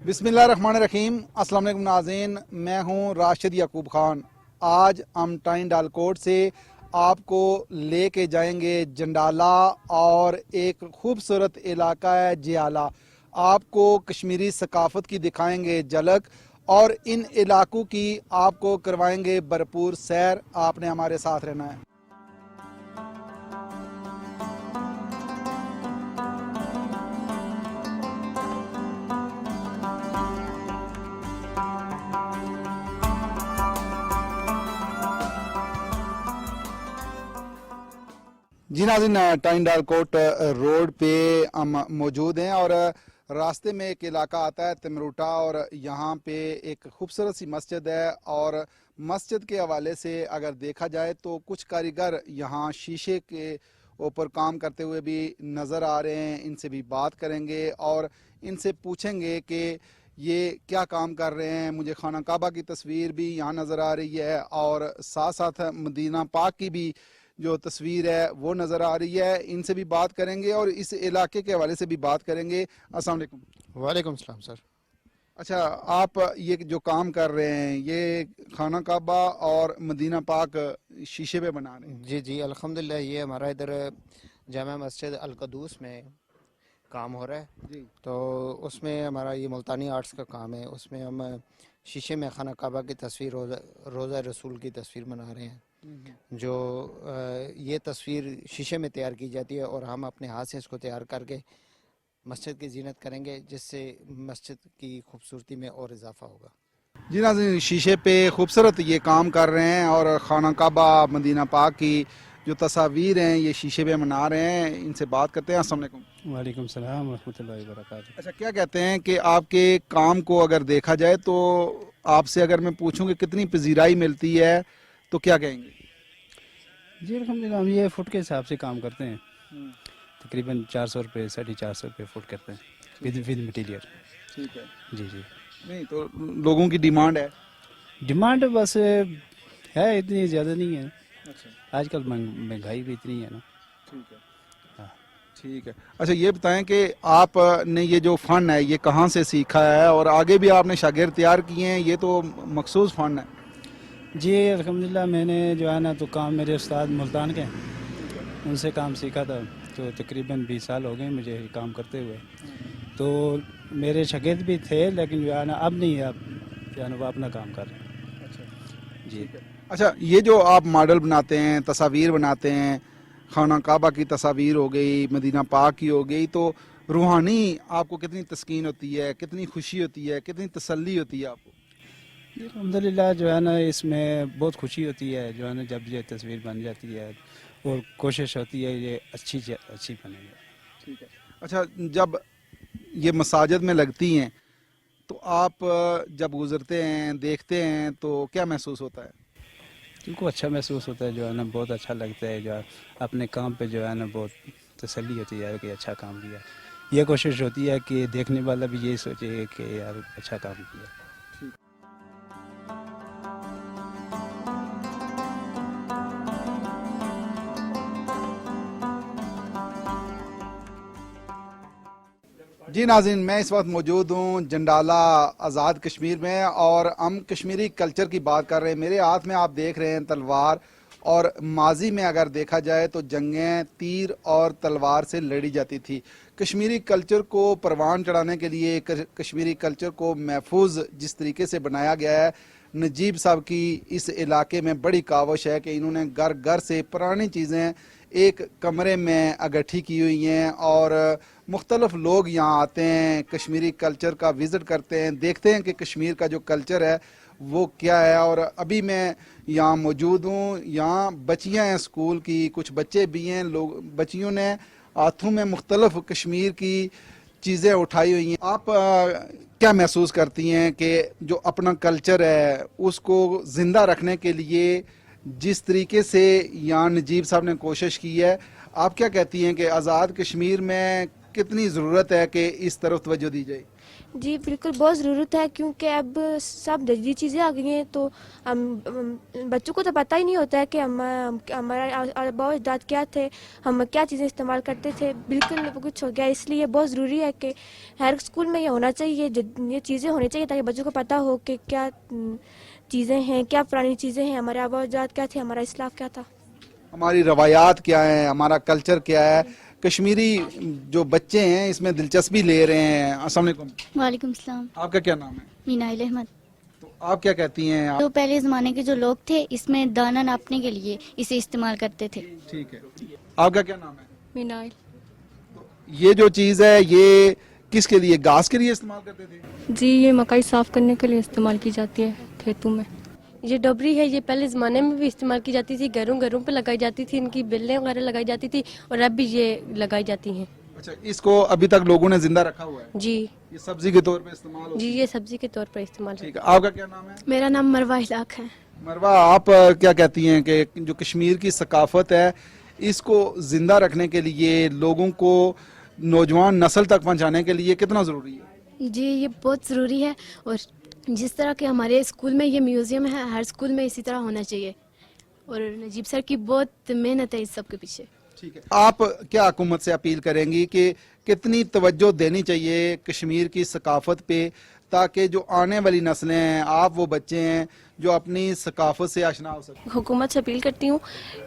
बिस्मिल्लाहिर्रहमानिर्रहीम। अस्सलाम वालेकुम नाज़रीन, मैं हूं राशिद याकूब खान। आज हम टाइन डालकोट से आपको लेके जाएंगे जंडाला और एक खूबसूरत इलाका है जियाला। आपको कश्मीरी सकाफ़त की दिखाएंगे झलक और इन इलाकों की आपको करवाएंगे भरपूर सैर। आपने हमारे साथ रहना है। जी नाज़रीन, टाइन डालकोट रोड पे हम मौजूद हैं और रास्ते में एक इलाका आता है तिमरूटा और यहाँ पे एक खूबसूरत सी मस्जिद है। और मस्जिद के हवाले से अगर देखा जाए तो कुछ कारीगर यहाँ शीशे के ऊपर काम करते हुए भी नज़र आ रहे हैं। इनसे भी बात करेंगे और इनसे पूछेंगे कि ये क्या काम कर रहे हैं। मुझे खाना काबा की तस्वीर भी यहाँ नज़र आ रही है और साथ साथ मदीना पाक की भी जो तस्वीर है वो नज़र आ रही है। इनसे भी बात करेंगे और इस इलाके के हवाले से भी बात करेंगे। अस्सलाम वालेकुम। वालेकुम सलाम सर। अच्छा, आप ये जो काम कर रहे हैं ये खाना काबा और मदीना पाक शीशे पे बना रहे हैं? जी जी अल्हम्दुलिल्लाह, ये हमारा इधर जामा मस्जिद अल कदूस में काम हो रहा है। जी। तो उसमें हमारा ये मुल्तानी आर्ट्स का काम है। उसमें हम शीशे में खाना काबा की तस्वीर, रोज़ा रसूल की तस्वीर बना रहे हैं। जो ये तस्वीर शीशे में तैयार की जाती है और हम अपने हाथ से इसको तैयार करके मस्जिद की जीनत करेंगे, जिससे मस्जिद की खूबसूरती में और इजाफा होगा। जी नाज़रीन, शीशे पे खूबसूरत ये काम कर रहे हैं और खाना काबा मदीना पाक की जो तस्वीर हैं ये शीशे पे बना रहे हैं। इनसे बात करते हैं। अस्सलाम वालेकुम। वालेकुम सलाम रहमतुल्लाहि व बरकातहू। अच्छा, क्या कहते हैं कि आपके काम को अगर देखा जाए तो आपसे अगर मैं पूछूं कि कितनी पजीराई मिलती है तो क्या कहेंगे? जी अल्हम्दुलिल्लाह, हम ये फुट के हिसाब से काम करते हैं। तकरीबन 400 रुपये 450 रुपये फुट करते हैं विद मटीरियल। ठीक है। जी जी। नहीं तो लोगों की डिमांड है। डिमांड बस है, इतनी ज़्यादा नहीं है। अच्छा, आजकल महंगाई भी इतनी है ना। ठीक है। हाँ। ठीक है। अच्छा, ये बताएं कि आपने ये जो फ़न है ये कहाँ से सीखा है और आगे भी आपने शागिर्द तैयार किए हैं? ये तो मखसूस फ़न है। जी अल्हम्दुलिल्लाह, मैंने जो है ना तो काम मेरे उस्ताद मुल्तान के उनसे काम सीखा था। तो तकरीबन 20 साल हो गए मुझे ये काम करते हुए। तो मेरे शागिर्द भी थे, लेकिन जो है ना अब नहीं है, अब जो है ना वो अपना काम कर रहे हैं। अच्छा जी। अच्छा, ये जो आप मॉडल बनाते हैं, तस्वीर बनाते हैं, खाना काबा की तस्वीर हो गई, मदीना पाक की हो गई, तो रूहानी आपको कितनी तस्कीन होती है, कितनी खुशी होती है, कितनी तसल्ली होती है आपको? जी अल्हम्दुलिल्लाह, जो है ना इसमें बहुत खुशी होती है जो है ना जब ये तस्वीर बन जाती है और कोशिश होती है ये अच्छी बने। ठीक है। अच्छा, जब ये मसाजिद में लगती हैं तो आप जब गुजरते हैं देखते हैं तो क्या महसूस होता है? उनको अच्छा महसूस होता है, जो है ना बहुत अच्छा लगता है। जो है अपने काम पे जो है ना बहुत तसल्ली होती है कि अच्छा काम किया। ये कोशिश होती है कि देखने वाला भी यही सोचे कि यार अच्छा काम किया। जी नाज़रीन, मैं इस वक्त मौजूद हूँ जंडाला आज़ाद कश्मीर में और हम कश्मीरी कल्चर की बात कर रहे हैं। मेरे हाथ में आप देख रहे हैं तलवार, और माजी में अगर देखा जाए तो जंगें तीर और तलवार से लड़ी जाती थी। कश्मीरी कल्चर को परवान चढ़ाने के लिए, कश्मीरी कल्चर को महफूज जिस तरीके से बनाया गया है, नजीब साहब की इस इलाके में बड़ी काविश है कि इन्होंने घर घर से पुरानी चीज़ें एक कमरे में इकट्ठी की हुई हैं और मुख्तलिफ लोग यहाँ आते हैं, कश्मीरी कल्चर का विज़िट करते हैं, देखते हैं कि कश्मीर का जो कल्चर है वो क्या है। और अभी मैं यहाँ मौजूद हूँ, यहाँ बच्चियाँ हैं स्कूल की, कुछ बच्चे भी हैं। लोग बच्चियों ने हाथों में मुख्तलिफ कश्मीर की चीज़ें उठाई हुई हैं। आप क्या महसूस करती हैं कि जो अपना कल्चर है उसको ज़िंदा रखने के लिए जिस तरीके से यहाँ नजीब साहब ने कोशिश की है, आप क्या कहती हैं कि आज़ाद कश्मीर में कितनी ज़रूरत है कि इस तरफ तवज्जो दी जाए? جی بالکل بہت ضرورت ہے، کیونکہ اب سب جدید چیزیں آ گئی ہیں، تو بچوں کو تو پتہ ہی نہیں ہوتا ہے کہ ہمارا آباء و اجداد کیا تھے، ہم کیا چیزیں استعمال کرتے تھے، بالکل کچھ ہو گیا. اس لیے بہت ضروری ہے کہ ہر اسکول میں یہ ہونا چاہیے، یہ چیزیں ہونی چاہیے تاکہ بچوں کو پتہ ہو کہ کیا چیزیں ہیں، کیا پرانی چیزیں ہیں، ہمارے آباء و اجداد کیا تھے، ہمارا اسلاف کیا تھا. ہماری روایات کیا ہیں، ہمارا کلچر کیا ہے. کشمیری جو بچے ہیں اس میں دلچسپی لے رہے ہیں. السلام علیکم. وعلیکم السلام. آپ کا کیا نام ہے؟ مینائل احمد. تو آپ کیا کہتی ہیں؟ تو پہلے زمانے کے جو لوگ تھے اس میں دانا ناپنے کے لیے اسے استعمال کرتے تھے. ٹھیک ہے. آپ کا کیا نام ہے؟ مینائل. یہ جو چیز ہے یہ کس کے لیے، گھاس کے لیے استعمال کرتے تھے؟ جی یہ مکئی صاف کرنے کے لیے استعمال کی جاتی ہے کھیتوں میں. یہ ڈبری ہے، یہ پہلے زمانے میں بھی استعمال کی جاتی تھی، گھروں گھروں پہ لگائی جاتی تھی، ان کی بیلیں وغیرہ لگائی جاتی تھی، اور اب بھی یہ لگائی جاتی ہیں. اچھا، اس کو ابھی تک لوگوں نے زندہ رکھا ہوا ہے؟ جی یہ سبزی کے طور پہ استعمال ہوتی جی ہے؟ یہ سبزی کے طور پر استعمال ہے. ٹھیک ہے. آپ کا کیا نام ہے؟ میرا نام مروہ اخلاق ہے. مروہ، آپ کیا کہتی ہیں کہ جو کشمیر کی ثقافت ہے اس کو زندہ رکھنے کے لیے، لوگوں کو نوجوان نسل تک پہنچانے کے لیے کتنا ضروری ہے؟ جی یہ بہت ضروری ہے، اور جس طرح کہ ہمارے اسکول میں یہ میوزیم ہے، ہر اسکول میں اسی طرح ہونا چاہیے، اور نجیب سر کی بہت محنت ہے اس سب کے پیچھے. ٹھیک ہے. آپ کیا حکومت سے اپیل کریں گی کہ کتنی توجہ دینی چاہیے کشمیر کی ثقافت پہ، تاکہ جو آنے والی نسلیں ہیں، آپ وہ بچے ہیں جو اپنی ثقافت سے آشنا ہو سکیں؟ حکومت سے اپیل کرتی ہوں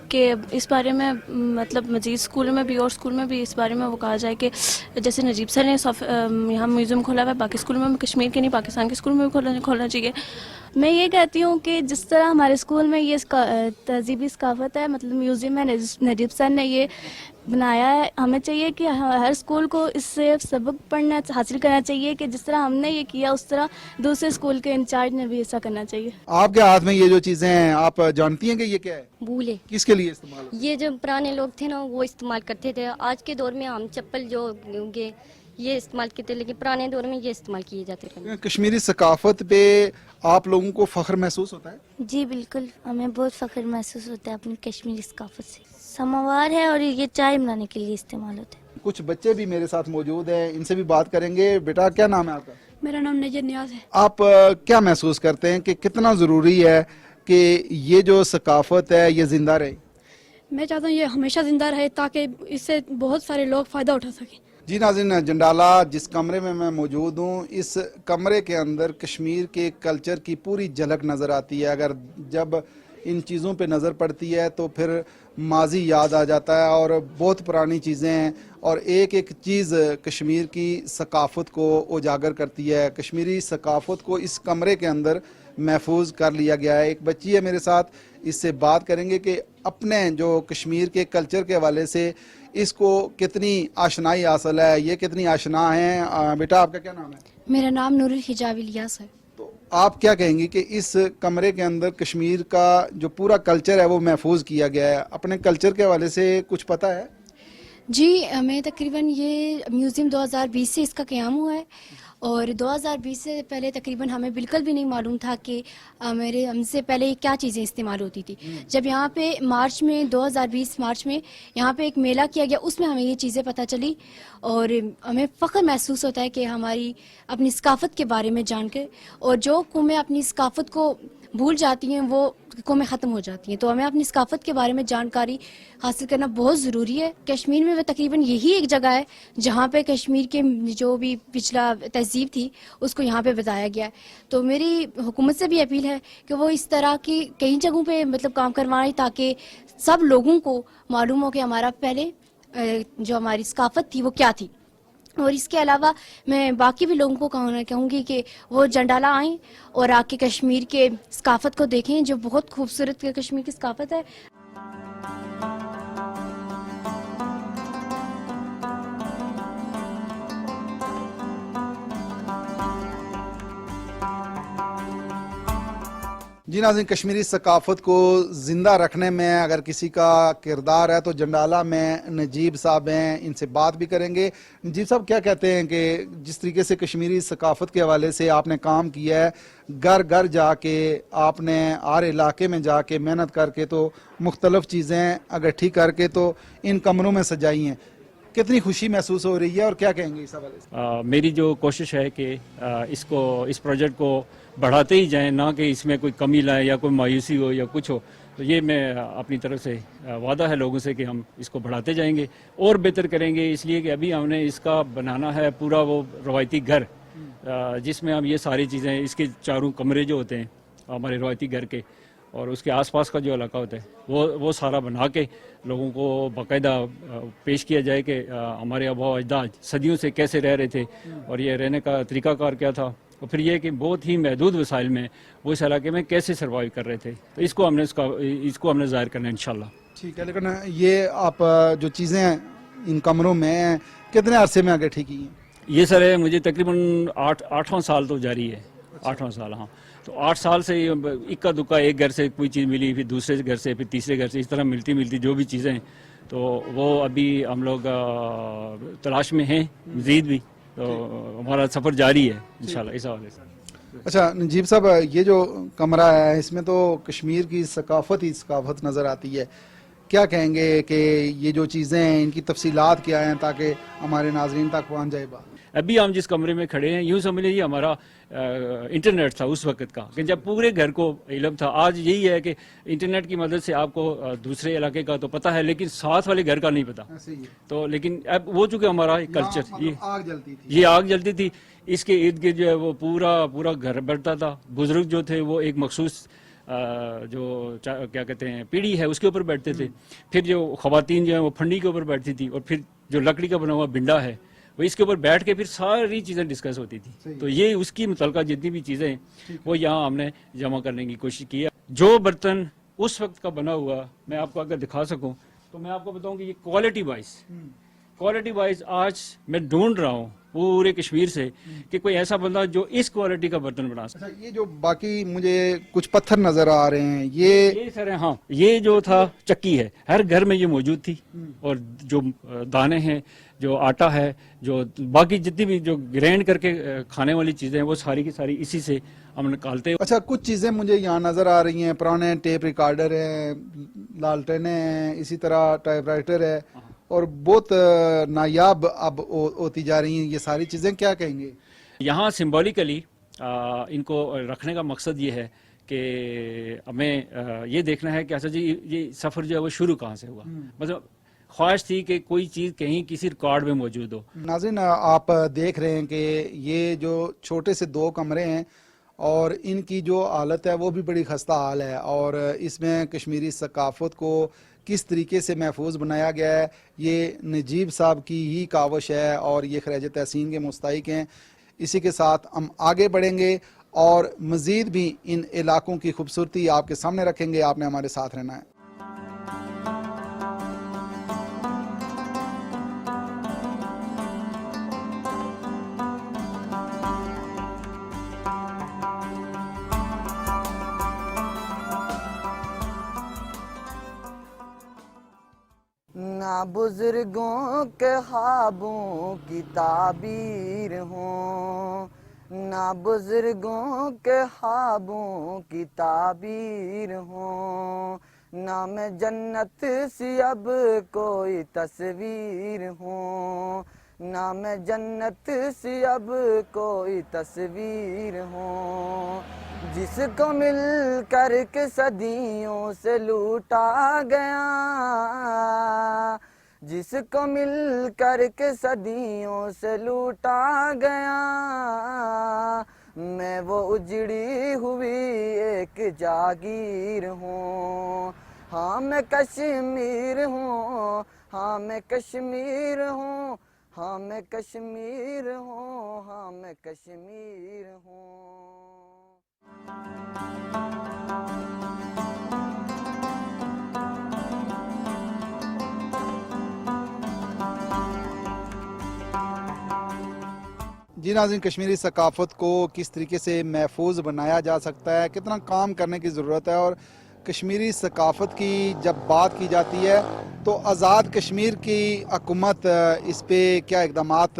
کہ اس بارے میں مطلب مزید اسکولوں میں بھی اور اسکول میں بھی اس بارے میں وہ کہا جائے کہ جیسے نجیب سر نے یہاں میوزیم کھولا ہوا ہے، باقی اسکولوں میں بھی، کشمیر کے نہیں پاکستان کے اسکولوں میں بھی کھولنا چاہیے. میں یہ کہتی ہوں کہ جس طرح ہمارے اسکول میں یہ تہذیبی ثقافت ہے، مطلب میوزیم ہے، نجیب سر نے یہ بنایا ہے، ہمیں چاہیے کہ ہر اسکول کو اس سے سبق حاصل کرنا چاہیے کہ جس طرح ہم نے یہ کیا اس طرح دوسرے اسکول کے انچارج نے بھی ایسا کرنا چاہیے. آپ کے ہاتھ میں یہ جو چیزیں ہیں آپ جانتی ہیں کہ یہ کیا ہے؟ بولے کس کے لیے استعمال ہوتی یہ جو پرانے لوگ تھے نا وہ استعمال کرتے تھے. آج کے دور میں ہم چپل جو یہ استعمال کرتے، لیکن پرانے دور میں یہ استعمال کیے جاتے تھے. ہے؟ کشمیری ثقافت پہ آپ لوگوں کو فخر محسوس ہوتا ہے؟ جی بالکل، ہمیں بہت فخر محسوس ہوتا ہے اپنی کشمیری ثقافت سے. سماوار ہے اور یہ چائے بنانے کے لیے استعمال ہوتا ہے. کچھ بچے بھی میرے ساتھ موجود ہیں، ان سے بھی بات کریں گے. بیٹا کیا نام ہے آپ کا؟ میرا نام نجر نیاز ہے. آپ کیا محسوس کرتے ہیں کہ کتنا ضروری ہے کہ یہ جو ثقافت ہے یہ زندہ رہے؟ میں چاہتا ہوں یہ ہمیشہ زندہ رہے تاکہ اس سے بہت سارے لوگ فائدہ اٹھا سکیں. جی ناظرین، جنڈالہ جس کمرے میں میں موجود ہوں، اس کمرے کے اندر کشمیر کے کلچر کی پوری جھلک نظر آتی ہے. اگر جب ان چیزوں پہ نظر پڑتی ہے تو پھر ماضی یاد آ جاتا ہے، اور بہت پرانی چیزیں ہیں، اور ایک ایک چیز کشمیر کی ثقافت کو اجاگر کرتی ہے. کشمیری ثقافت کو اس کمرے کے اندر محفوظ کر لیا گیا ہے. ایک بچی ہے میرے ساتھ، اس سے بات کریں گے کہ اپنے جو کشمیر کے کلچر کے حوالے سے اس کو کتنی آشنائی حاصل ہے، یہ کتنی آشنا ہیں. بیٹا آپ کا کیا نام ہے؟ میرا نام نور الحجاب الیاس ہے. تو آپ کیا کہیں گی کہ اس کمرے کے اندر کشمیر کا جو پورا کلچر ہے وہ محفوظ کیا گیا ہے، اپنے کلچر کے حوالے سے کچھ پتہ ہے؟ جی ہمیں تقریباً یہ میوزیم 2020 سے اس کا قیام ہوا ہے، اور 2020 سے پہلے تقریباً ہمیں بالکل بھی نہیں معلوم تھا کہ ہم سے پہلے کیا چیزیں استعمال ہوتی تھی. جب یہاں پہ مارچ میں 2020 مارچ میں یہاں پہ ایک میلہ کیا گیا، اس میں ہمیں یہ چیزیں پتہ چلی، اور ہمیں فخر محسوس ہوتا ہے کہ ہماری اپنی ثقافت کے بارے میں جان کے، اور جو قومیں اپنی ثقافت کو بھول جاتی ہیں وہ قومیں ختم ہو جاتی ہیں. تو ہمیں اپنی ثقافت کے بارے میں جانکاری حاصل کرنا بہت ضروری ہے. کشمیر میں تقریباً یہی ایک جگہ ہے جہاں پہ کشمیر کے جو بھی پچھلا تہذیب تھی اس کو یہاں پہ بتایا گیا ہے. تو میری حکومت سے بھی اپیل ہے کہ وہ اس طرح کی کئی جگہوں پہ مطلب کام کروائیں تاکہ سب لوگوں کو معلوم ہو کہ ہمارا پہلے جو ہماری ثقافت تھی وہ کیا تھی. اور اس کے علاوہ میں باقی بھی لوگوں کو کہوں گی کہ وہ جنڈالہ آئیں اور آ کے کشمیر کے ثقافت کو دیکھیں جو بہت خوبصورت کشمیر کی ثقافت ہے. جی ناظرین، کشمیری ثقافت کو زندہ رکھنے میں اگر کسی کا کردار ہے تو جنڈالہ میں نجیب صاحب ہیں، ان سے بات بھی کریں گے. نجیب صاحب کیا کہتے ہیں کہ جس طریقے سے کشمیری ثقافت کے حوالے سے آپ نے کام کیا ہے، گھر گھر جا کے آپ نے ہر علاقے میں جا کے محنت کر کے تو مختلف چیزیں اگر ٹھیک کر کے تو ان کمروں میں سجائی ہیں، कितनी खुशी महसूस हो रही है और क्या कहेंगे इस हवाले से? मेरी जो कोशिश है कि इस प्रोजेक्ट को बढ़ाते ही जाएं, ना कि इसमें कोई कमी लाएं या कोई मायूसी हो या कुछ हो। तो ये मैं अपनी तरफ से वादा है लोगों से कि हम इसको बढ़ाते जाएंगे और बेहतर करेंगे, इसलिए कि अभी हमने इसका बनाना है पूरा वो रवायती घर, जिसमें हम ये सारी चीज़ें, इसके चारों कमरे जो होते हैं हमारे रवायती घर के और उसके आसपास का जो इलाका होता है वो सारा बना के लोगों को बाकायदा पेश किया जाए कि हमारे आबा अजदाद सदियों से कैसे रह रहे थे और ये रहने का तरीक़ाकार क्या था, और फिर ये कि बहुत ही महदूद वसाइल में वो इस इलाके में कैसे सर्वाइव कर रहे थे। तो इसको हमने ज़ाहिर करना है इंशाल्लाह। ठीक है, लेकिन ये आप जो चीज़ें इन कमरों में कितने अरसे में आगे ठीक की हैं? ये सर है मुझे तकरीबन 8वां साल तो जारी है। 8वां साल, हाँ। तो 8 साल से इक्का दुक्का एक घर से कोई चीज़ मिली, फिर दूसरे घर से, फिर तीसरे घर से, इस तरह मिलती जो भी चीज़ें हैं तो वो अभी हम लोग तलाश में हैं मज़ीद भी, तो हमारा सफ़र जारी है इंशाल्लाह इस हवाले से। अच्छा नजीब साहब, ये जो कमरा है इसमें तो कश्मीर की सकाफत नज़र आती है, क्या कहेंगे कि ये जो चीज़ें हैं इनकी तफसीलात क्या हैं ताकि हमारे नाजरीन तक पहुँच जाए बात? अभी हम जिस कमरे में खड़े हैं यूँ समझ लीजिए हमारा इंटरनेट था उस वक्त का, कि जब पूरे घर को इल्म था। आज यही है कि इंटरनेट की मदद से आपको दूसरे इलाके का तो पता है लेकिन साथ वाले घर का नहीं पता। तो लेकिन अब वो चूँकि हमारा कल्चर ये आग जलती थी, इसके इर्द गिर्द जो है वो पूरा घर बढ़ता था। बुजुर्ग जो थे वो एक मखसूस क्या कहते हैं पीढ़ी है उसके ऊपर बैठते थे, फिर जो खवातीन जो है वो फंडी के ऊपर बैठती थी, और फिर जो लकड़ी का बना हुआ बिंडा है वो इसके ऊपर बैठ के फिर सारी चीज़ें डिस्कस होती थी। तो ये उसकी मुतल्लिका जितनी भी चीज़ें हैं वो यहाँ हमने जमा करने की कोशिश की है। जो बर्तन उस वक्त का बना हुआ मैं आपको अगर दिखा सकूं तो मैं आपको बताऊं कि ये क्वालिटी वाइज आज मैं ढूंढ रहा हूँ पूरे कश्मीर से कि कोई ऐसा बंदा जो इस क्वालिटी का बर्तन बना सके। अच्छा, ये जो बाकी मुझे कुछ पत्थर नजर आ रहे हैं ये सर है, हाँ, ये जो था चक्की है, हर घर में ये मौजूद थी, और जो दाने हैं, जो आटा है, जो बाकी जितनी भी जो ग्राइंड करके खाने वाली चीजें हैं वो सारी की सारी इसी से हम निकालते हैं। अच्छा, कुछ चीजें मुझे यहाँ नजर आ रही हैं, पुराने टेप रिकॉर्डर हैं, लालटेनें हैं, इसी तरह टाइपराइटर है, और बहुत नायाब अब होती जा रही हैं ये सारी चीज़ें, क्या कहेंगे? यहाँ सिम्बॉलिकली इनको रखने का मकसद ये है कि हमें ये देखना है कि अच्छा जी ये सफ़र जो है वो शुरू कहाँ से हुआ। मतलब ख्वाहिश थी कि कोई चीज़ कहीं किसी रिकॉर्ड में मौजूद हो। नाज़रीन, आप देख रहे हैं कि ये जो छोटे से 2 कमरे हैं और इनकी जो हालत है वो भी बड़ी खस्ता हाल है, और इसमें कश्मीरी सकाफत को किस तरीके से महफूज बनाया गया है ये नजीब साहब की ही कावश है और ये खराज तहसीन के मुस्तहिक हैं। इसी के साथ हम आगे बढ़ेंगे और मज़ीद भी इन इलाकों की खूबसूरती आपके सामने रखेंगे। आपने हमारे साथ रहना है। ना बुजुर्गों के ख्वाबों की ताबीर हो, ना बुजुर्गों के ख्वाबों की ताबीर हो, ना मैं जन्नत सी अब कोई तस्वीर हो, ना मैं जन्नत सी अब कोई तस्वीर हो, जिसको मिल कर के सदियों से लूटा गया, जिसको मिल कर के सदियों से लूटा गया, मैं वो उजड़ी हुई एक जागीर हूँ। हाँ मैं कश्मीर हूँ, हाँ मैं कश्मीर हूँ, हाँ मैं कश्मीर हूँ, हाँ मैं कश्मीर हूँ। जी नाज़रीन, कश्मीरी सकाफत को किस तरीके से महफूज बनाया जा सकता है, कितना काम करने की ज़रूरत है, और कश्मीरी सकाफत की जब बात की जाती है तो आज़ाद कश्मीर की हुकूमत इस पे क्या इक़दामात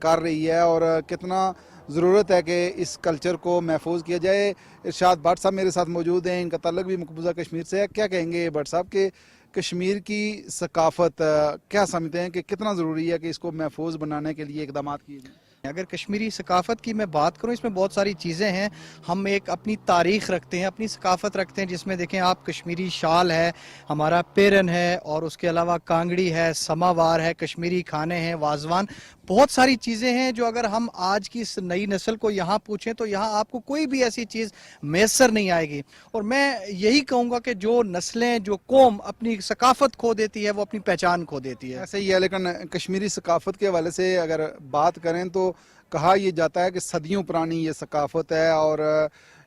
कर रही है और कितना ज़रूरत है कि इस कल्चर को महफूज किया जाए। इरशाद भट्ट साहब मेरे साथ मौजूद हैं, इनका तल्लुक़ भी मकबूजा कश्मीर से है। क्या कहेंगे भट्ट साहब कि کشمیر کی ثقافت کیا سمجھتے ہیں کہ کتنا ضروری ہے کہ اس کو محفوظ بنانے کے لیے اقدامات کیے جائیں؟ اگر کشمیری ثقافت کی میں بات کروں، اس میں بہت ساری چیزیں ہیں. ہم ایک اپنی تاریخ رکھتے ہیں، اپنی ثقافت رکھتے ہیں، جس میں دیکھیں آپ کشمیری شال ہے، ہمارا پیرن ہے، اور اس کے علاوہ کانگڑی ہے، سماوار ہے، کشمیری کھانے ہیں، وازوان. بہت ساری چیزیں ہیں جو اگر ہم آج کی اس نئی نسل کو یہاں پوچھیں تو یہاں آپ کو کوئی بھی ایسی چیز میسر نہیں آئے گی. اور میں یہی کہوں گا کہ جو نسلیں، جو قوم اپنی ثقافت کھو دیتی ہے وہ اپنی پہچان کھو دیتی ہے. ایسے ہی ہے، لیکن کشمیری ثقافت کے حوالے سے اگر بات کریں تو کہا یہ جاتا ہے کہ صدیوں پرانی یہ ثقافت ہے اور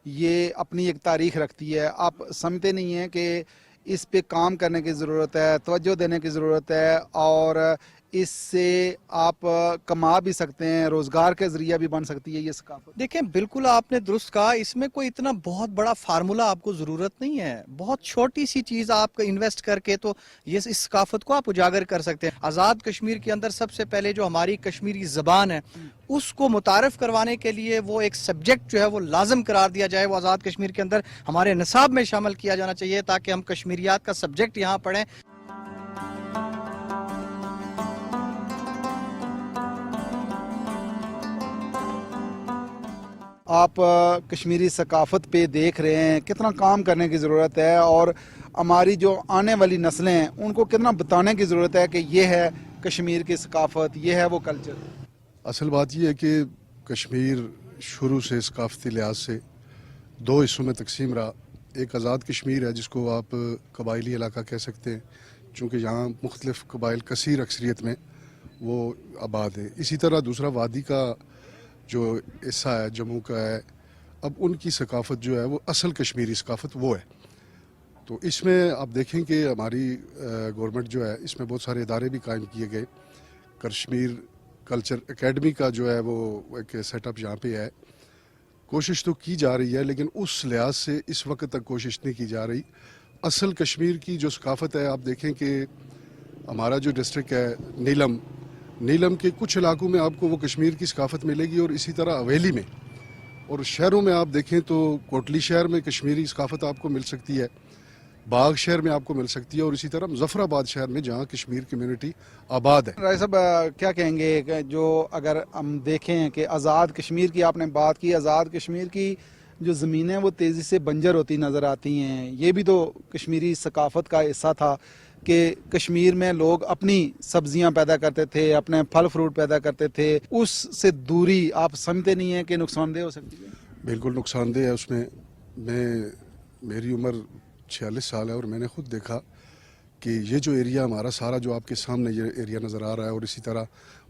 یہ اپنی ایک تاریخ رکھتی ہے. آپ سمجھتے نہیں ہیں کہ اس پہ کام کرنے کی ضرورت ہے، توجہ دینے کی ضرورت ہے، اور اس سے آپ کما بھی سکتے ہیں، روزگار کے ذریعہ بھی بن سکتی ہے یہ ثقافت؟ دیکھیں بالکل آپ نے درست کہا، اس میں کوئی اتنا بہت بڑا فارمولا آپ کو ضرورت نہیں ہے. بہت چھوٹی سی چیز آپ انویسٹ کر کے تو یہ اس ثقافت کو آپ اجاگر کر سکتے ہیں. آزاد کشمیر کے اندر سب سے پہلے جو ہماری کشمیری زبان ہے اس کو متعارف کروانے کے لیے وہ ایک سبجیکٹ جو ہے وہ لازم قرار دیا جائے. وہ آزاد کشمیر کے اندر ہمارے نصاب میں شامل کیا جانا چاہیے تاکہ ہم کشمیریات کا سبجیکٹ یہاں پڑھیں. آپ کشمیری ثقافت پہ دیکھ رہے ہیں، کتنا کام کرنے کی ضرورت ہے اور ہماری جو آنے والی نسلیں ہیں ان کو کتنا بتانے کی ضرورت ہے کہ یہ ہے کشمیر کی ثقافت، یہ ہے وہ کلچر. اصل بات یہ ہے کہ کشمیر شروع سے ثقافتی لحاظ سے دو حصوں میں تقسیم رہا. ایک آزاد کشمیر ہے جس کو آپ قبائلی علاقہ کہہ سکتے ہیں، چونکہ یہاں مختلف قبائل کثیر اکثریت میں وہ آباد ہے. اسی طرح دوسرا وادی کا جو حصہ ہے، جموں کا ہے، اب ان کی ثقافت جو ہے وہ اصل کشمیری ثقافت وہ ہے. تو اس میں آپ دیکھیں کہ ہماری گورنمنٹ جو ہے اس میں بہت سارے ادارے بھی قائم کیے گئے. کشمیر کلچر اکیڈمی کا جو ہے وہ ایک سیٹ اپ یہاں پہ ہے. کوشش تو کی جا رہی ہے لیکن اس لحاظ سے اس وقت تک کوشش نہیں کی جا رہی. اصل کشمیر کی جو ثقافت ہے، آپ دیکھیں کہ ہمارا جو ڈسٹرکٹ ہے نیلم کے کچھ علاقوں میں آپ کو وہ کشمیر کی ثقافت ملے گی، اور اسی طرح حویلی میں، اور شہروں میں آپ دیکھیں تو کوٹلی شہر میں کشمیری ثقافت آپ کو مل سکتی ہے، باغ شہر میں آپ کو مل سکتی ہے، اور اسی طرح مظفر آباد شہر میں جہاں کشمیر کمیونٹی آباد ہے. رائے صاحب کیا کہیں گے کہ جو اگر ہم دیکھیں کہ آزاد کشمیر کی آپ نے بات کی، آزاد کشمیر کی جو زمینیں وہ تیزی سے بنجر ہوتی نظر آتی ہیں، یہ بھی تو کشمیری ثقافت کا حصہ تھا کہ کشمیر میں لوگ اپنی سبزیاں پیدا کرتے تھے، اپنے پھل فروٹ پیدا کرتے تھے. اس سے دوری آپ سمجھتے نہیں ہیں کہ نقصان دہ ہو سکتی ہے؟ بالکل نقصان دہ ہے. اس میں میری عمر 46 سال ہے اور میں نے خود دیکھا کہ یہ جو ایریا ہمارا سارا جو آپ کے سامنے یہ ایریا نظر آ رہا ہے، اور اسی طرح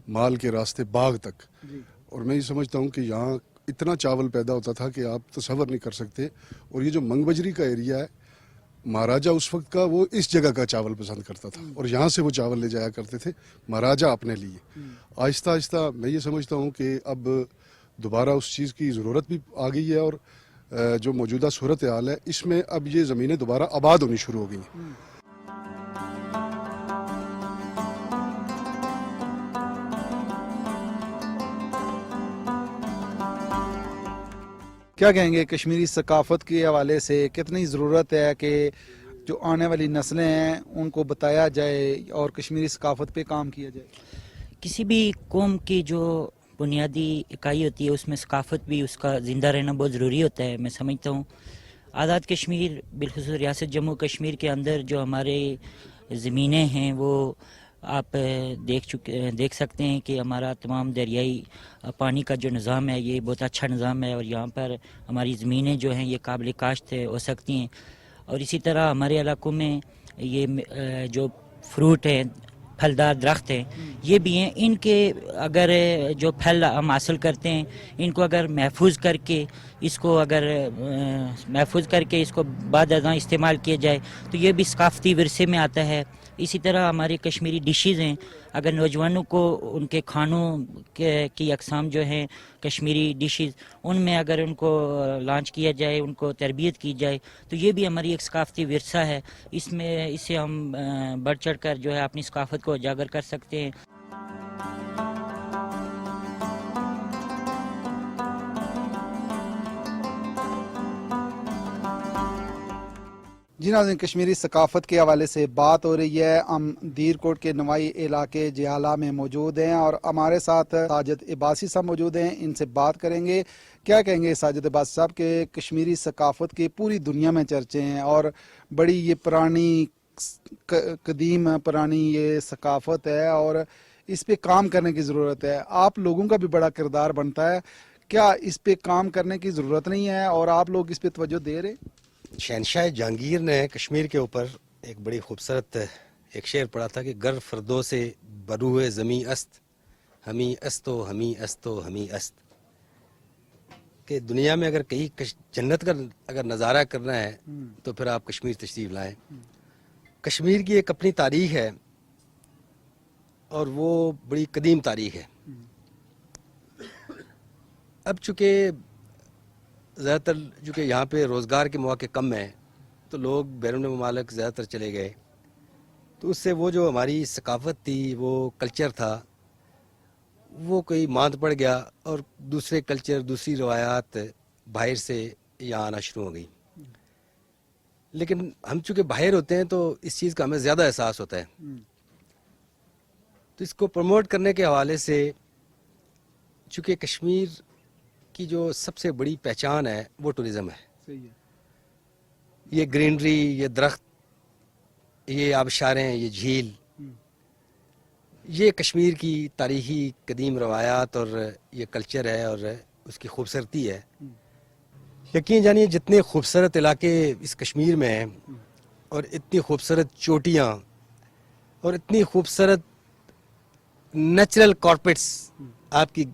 مال کے راستے باغ تک، اور میں یہ سمجھتا ہوں کہ یہاں اتنا چاول پیدا ہوتا تھا کہ آپ تصور نہیں کر سکتے. اور یہ جو منگ بجری کا ایریا ہے، مہاراجہ اس وقت کا وہ اس جگہ کا چاول پسند کرتا تھا اور یہاں سے وہ چاول لے جایا کرتے تھے مہاراجہ اپنے لیے. آہستہ آہستہ میں یہ سمجھتا ہوں کہ اب دوبارہ اس چیز کی ضرورت بھی آ گئی ہے، اور جو موجودہ صورتحال ہے اس میں اب یہ زمینیں دوبارہ آباد ہونی شروع ہو گئی ہیں. کیا کہیں گے کشمیری ثقافت کے حوالے سے کتنی ضرورت ہے کہ جو آنے والی نسلیں ہیں ان کو بتایا جائے اور کشمیری ثقافت پہ کام کیا جائے؟ کسی بھی قوم کی جو بنیادی اکائی ہوتی ہے اس میں ثقافت بھی اس کا زندہ رہنا بہت ضروری ہوتا ہے. میں سمجھتا ہوں آزاد کشمیر بالخصوص ریاست جموں کشمیر کے اندر جو ہمارے زمینیں ہیں وہ آپ دیکھ سکتے ہیں کہ ہمارا تمام دریائی پانی کا جو نظام ہے یہ بہت اچھا نظام ہے، اور یہاں پر ہماری زمینیں جو ہیں یہ قابل کاشت ہو سکتی ہیں. اور اسی طرح ہمارے علاقوں میں یہ جو فروٹ ہیں، پھلدار درخت ہیں، یہ بھی ہیں. ان کے اگر جو پھل ہم حاصل کرتے ہیں ان کو اگر محفوظ کر کے اس کو بعد ازاں استعمال کیا جائے تو یہ بھی ثقافتی ورثے میں آتا ہے. اسی طرح ہماری کشمیری ڈشز ہیں، اگر نوجوانوں کو ان کے کھانوں کی اقسام جو ہیں کشمیری ڈشز ان میں اگر ان کو لانچ کیا جائے، ان کو تربیت کی جائے تو یہ بھی ہماری ایک ثقافتی ورثہ ہے. اس سے ہم بڑھ چڑھ کر جو ہے اپنی ثقافت کو اجاگر کر سکتے ہیں. जी नाज़रीन, कश्मीरी सकाफ़त के हवाले से बात हो रही है। हम दीरकोट के नवाई इलाके जियाला में मौजूद हैं और हमारे साथ साजिद इबासी साहब मौजूद हैं। इनसे बात करेंगे, क्या कहेंगे साजिद इबासी साहब के कश्मीरी सकाफ़त के पूरी दुनिया में चर्चे हैं और बड़ी ये पुरानी कदीम पुरानी ये सकाफ़त है और इस पे काम करने की ज़रूरत है। आप लोगों का भी बड़ा किरदार बनता है, क्या इस पे काम करने की ज़रूरत नहीं है और आप लोग इस पे तवज्जो दे रहे? शहनशाह जहांगीर ने कश्मीर के ऊपर एक बड़ी खूबसूरत एक शेर पढ़ा था कि गर फरदो से बरूए ज़मी अस्त, हमी अस्तो हमी अस्तो हमी अस्त, कि दुनिया में अगर कहीं जन्नत का अगर नज़ारा करना है तो फिर आप कश्मीर तशरीफ़ लाएं। कश्मीर की एक अपनी तारीख़ है और वो बड़ी कदीम तारीख़ है। अब चूँकि ज़्यादातर चूँकि यहाँ पे रोज़गार के मौके कम हैं तो लोग बैरून ममालिक ज़्यादातर चले गए, तो उससे वो जो हमारी सकाफ़त थी, वो कल्चर था, वो कोई मांद पड़ गया और दूसरे कल्चर दूसरी रवायात बाहर से यहाँ आना शुरू हो गई। लेकिन हम चूँकि बाहर होते हैं तो इस चीज़ का हमें ज़्यादा एहसास होता है। तो इसको प्रमोट करने के हवाले से चूँकि कश्मीर की जो सबसे बड़ी पहचान है वो टूरिज़्म है। सही है। ये ग्रीनरी, ये दरख्त, ये आबशारें, ये झील, ये कश्मीर की तारीख़ी कदीम रवायात और ये कल्चर है और उसकी खूबसूरती है। यकीन जानिए जितने खूबसूरत इलाके इस कश्मीर में हैं और इतनी खूबसूरत चोटियाँ और इतनी खूबसूरत नेचुरल कॉर्पेट्स, आपकी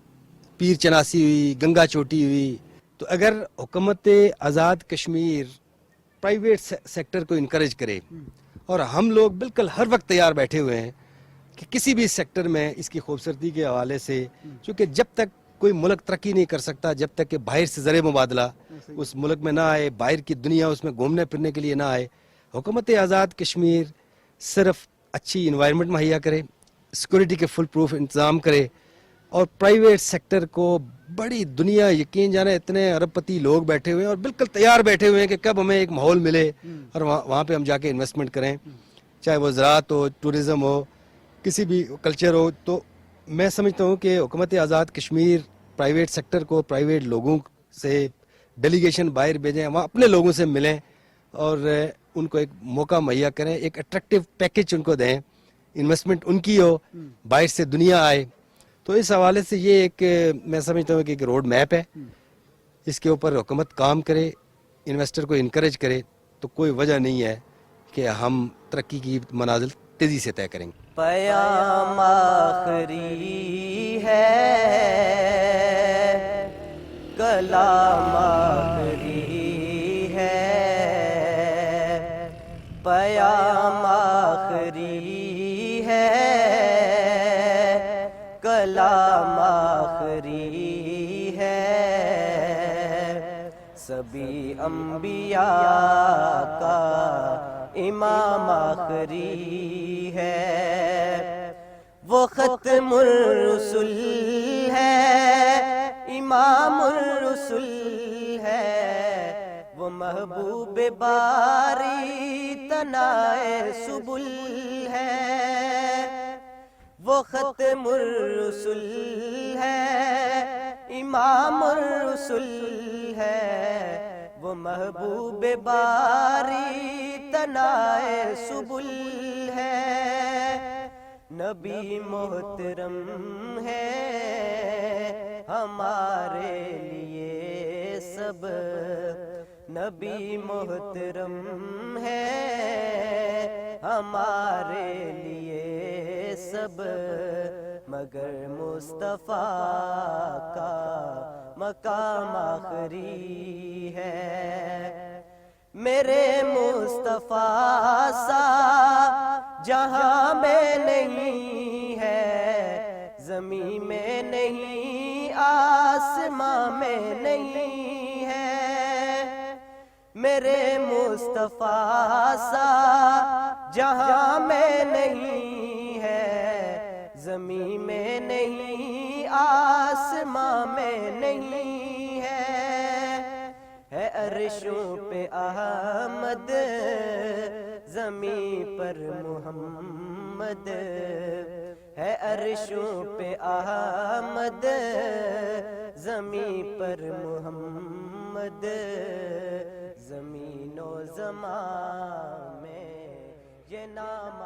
पीर चनासी हुई, गंगा चोटी हुई, तो अगर हुकूमत आज़ाद कश्मीर प्राइवेट सेक्टर को इनकरेज करे और हम लोग बिल्कुल हर वक्त तैयार बैठे हुए हैं कि किसी भी सेक्टर में इसकी खूबसूरती के हवाले से, क्योंकि जब तक कोई मुल्क तरक्की नहीं कर सकता जब तक कि बाहर से ज़र मुबादला उस मुल्क में ना आए, बाहर की दुनिया उसमें घूमने फिरने के लिए ना आए। हुकूमत आज़ाद कश्मीर सिर्फ अच्छी इन्वायरमेंट मुहैया करे, सिक्योरिटी के फुल प्रूफ इंतज़ाम करे और प्राइवेट सेक्टर को बड़ी दुनिया, यकीन जाने इतने अरबपति लोग बैठे हुए हैं और बिल्कुल तैयार बैठे हुए हैं कि कब हमें एक माहौल मिले और वहाँ पे हम जाके इन्वेस्टमेंट करें, चाहे वो ज़राअत हो, टूरिज़्म हो, किसी भी कल्चर हो। तो मैं समझता हूँ कि हुकूमत आज़ाद कश्मीर प्राइवेट सेक्टर को, प्राइवेट लोगों से डेलीगेशन बाहर भेजें, वहाँ अपने लोगों से मिलें और उनको एक मौका मुहैया करें, एक अट्रैक्टिव पैकेज उनको दें, इन्वेस्टमेंट उनकी हो, बाहर से दुनिया आए। तो इस हवाले से ये एक मैं समझता हूँ कि एक रोड मैप है, इसके ऊपर हुकूमत काम करे, इन्वेस्टर को इनकरेज करे, तो कोई वजह नहीं है कि हम तरक्की की मनाजिल तेज़ी से तय करेंगे। पयाम आखरी है, कलाम आखरी है, पयाम आखरी है, कलाम आखरी है, सभी अंबिया का इमाम आखरी है, वो खत्मुर रुसुल है, इमामुर रुसुल है, वो महबूब बारी तनाए सुबुल है, वो खत्मुर रुसुल है, इमामुर रुसुल है, वो महबूब बारी तनाए सुबुल है, नबी मोहतरम है हमारे लिए सब, नबी मोहतरम है हमारे लिए सब, मगर मुस्तफ़ा का मकाम आखरी है, मेरे मुस्तफ़ा सा जहां में नहीं है, ज़मीं में नहीं, आसमां में नहीं है, मेरे मुस्तफ़ा सा जहां में नहीं है, ज़मीं में नहीं, आसमां में नहीं है عرشوں پہ احمد زمین پر محمد ہے عرشوں پہ احمد زمین پر محمد زمین و زمان میں یہ نام